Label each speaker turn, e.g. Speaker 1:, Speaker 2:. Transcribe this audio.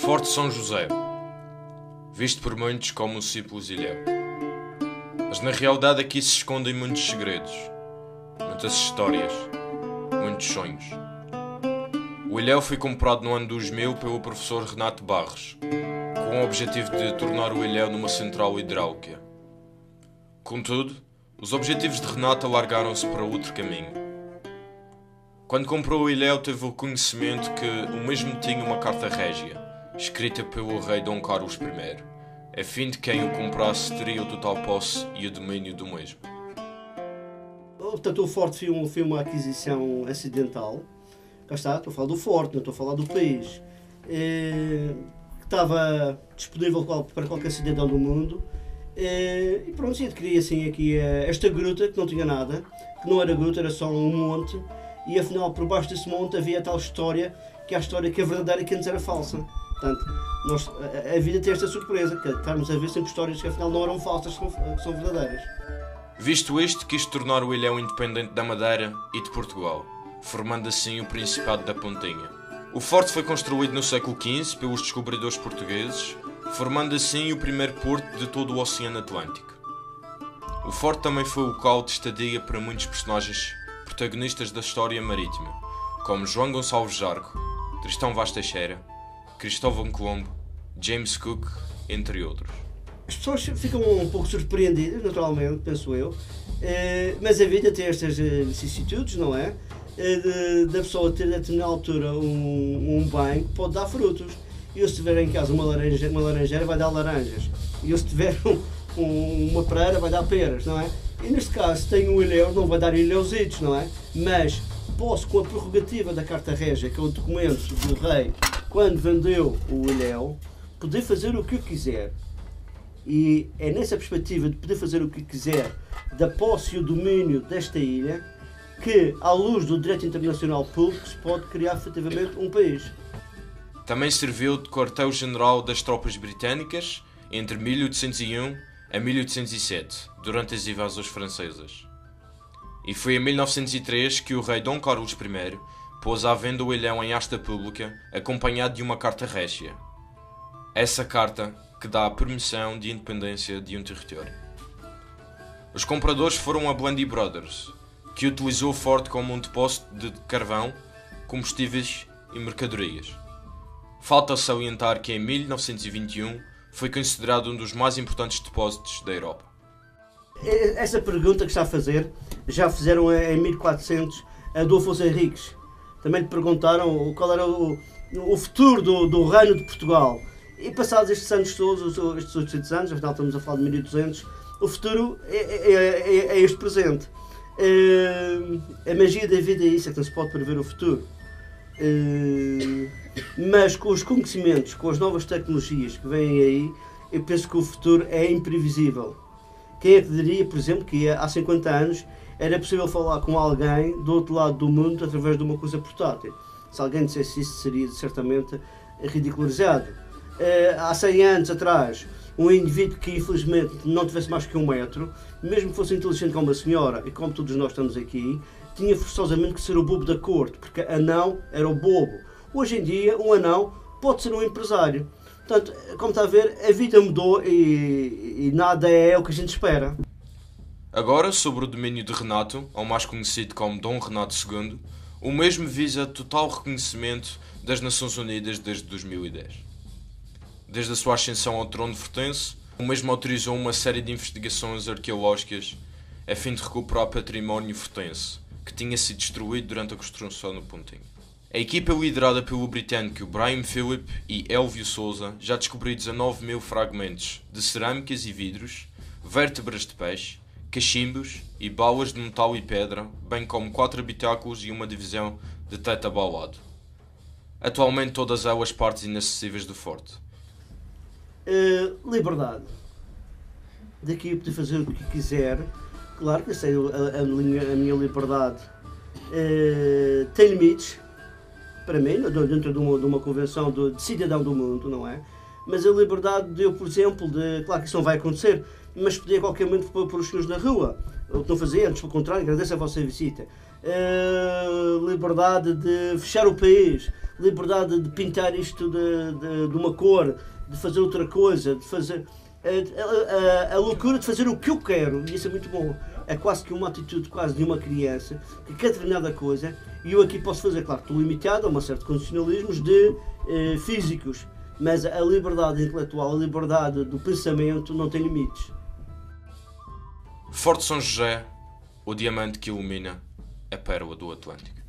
Speaker 1: Forte São José, visto por muitos como um simples ilhéu. Mas na realidade aqui se escondem muitos segredos, muitas histórias, muitos sonhos. O ilhéu foi comprado no ano 2000 pelo professor Renato Barros, com o objetivo de tornar o ilhéu numa central hidráulica. Contudo, os objetivos de Renato alargaram-se para outro caminho. Quando comprou o ilhéu, teve o conhecimento que o mesmo tinha uma carta régia, escrita pelo rei Dom Carlos I, a fim de quem o comprasse teria o total posse e o domínio do mesmo.
Speaker 2: Portanto, o Forte foi uma aquisição acidental. Cá está, estou a falar do Forte, não estou a falar do país. Que estava disponível para qualquer cidadão do mundo. E pronto, se adquiria assim aqui esta gruta, que não tinha nada, que não era gruta, era só um monte. E afinal, por baixo desse monte havia a tal história, que é a história que é verdadeira e que antes era falsa. Portanto, a vida tem esta surpresa, que estarmos a ver sempre histórias que afinal não eram falsas, que são verdadeiras.
Speaker 1: Visto isto, quis tornar o ilhéu independente da Madeira e de Portugal, formando assim o Principado da Pontinha. O forte foi construído no século XV pelos descobridores portugueses, formando assim o primeiro porto de todo o Oceano Atlântico. O forte também foi o local de estadia para muitos personagens protagonistas da história marítima, como João Gonçalves Jarco, Tristão Vaz Teixeira, Cristóvão Colombo, James Cook, entre outros.
Speaker 2: As pessoas ficam um pouco surpreendidas, naturalmente, penso eu, mas a vida tem estas vicissitudes, não é? Da pessoa ter a determinada altura um bem que pode dar frutos. Eu, se tiver em casa uma laranjeira, vai dar laranjas. E eu, se tiver uma pereira, vai dar peras, não é? E neste caso, se tenho um ilhéu, não vai dar ilhéuzitos, não é? Mas posso, com a prerrogativa da Carta Régia, que é o documento do rei, quando vendeu o ilhéu, poder fazer o que eu quiser. E é nessa perspectiva de poder fazer o que quiser, da posse e o domínio desta ilha, que, à luz do direito internacional público, se pode criar efetivamente um país.
Speaker 1: Também serviu de quartel-general das tropas britânicas entre 1801 a 1807, durante as invasões francesas. E foi em 1903 que o rei Dom Carlos I pôs à venda o ilhéu em asta pública, acompanhado de uma carta régia. Essa carta que dá a permissão de independência de um território. Os compradores foram a Blandy Brothers, que utilizou o forte como um depósito de carvão, combustíveis e mercadorias. Falta salientar que em 1921 foi considerado um dos mais importantes depósitos da Europa.
Speaker 2: Essa pergunta que está a fazer, já fizeram em 1400 a do Afonso Henriques. Também lhe perguntaram qual era o futuro do reino de Portugal. E passados estes anos todos, estes 800 anos, afinal estamos a falar de 1200, o futuro é este presente. A magia da vida é isso, é que não se pode prever o futuro. Mas com os conhecimentos, com as novas tecnologias que vêm aí, eu penso que o futuro é imprevisível. Quem é que diria, por exemplo, que há 50 anos era possível falar com alguém do outro lado do mundo através de uma coisa portátil? Se alguém dissesse isso, seria certamente ridicularizado. Há 100 anos atrás, um indivíduo que infelizmente não tivesse mais que 1 metro, mesmo que fosse inteligente como a senhora e como todos nós estamos aqui, tinha forçosamente que ser o bobo da corte, porque anão era o bobo. Hoje em dia, um anão pode ser um empresário. Portanto, como está a ver, a vida mudou e nada é o que a gente espera.
Speaker 1: Agora, sobre o domínio de Renato, ou mais conhecido como Dom Renato II, o mesmo visa total reconhecimento das Nações Unidas desde 2010. Desde a sua ascensão ao trono fortense, o mesmo autorizou uma série de investigações arqueológicas a fim de recuperar património fortense, que tinha sido destruído durante a construção do Pontinho. A equipa liderada pelo britânico Brian Philip e Elvio Souza já descobriu 19.000 fragmentos de cerâmicas e vidros, vértebras de peixe, cachimbos e balas de metal e pedra, bem como 4 habitáculos e uma divisão de teto abaulado. Atualmente todas elas partes inacessíveis do forte.
Speaker 2: Liberdade. Daqui poder fazer o que quiser. Claro que eu sei, a minha liberdade tem limites, para mim, dentro de uma convenção de cidadão do mundo, não é? Mas a liberdade de eu, por exemplo, claro que isso não vai acontecer, mas podia a qualquer momento pôr os senhores na rua, o que não fazia antes, pelo contrário, agradeço a vossa visita. liberdade de fechar o país, liberdade de pintar isto de uma cor, de fazer outra coisa, de fazer a loucura de fazer o que eu quero, e isso é muito bom. É quase que uma atitude quase de uma criança que quer determinada coisa, e eu aqui posso fazer, claro, estou limitado a um certo condicionalismos de físicos, mas a liberdade intelectual, a liberdade do pensamento não tem limites.
Speaker 1: Forte São José, o diamante que ilumina a pérola do Atlântico.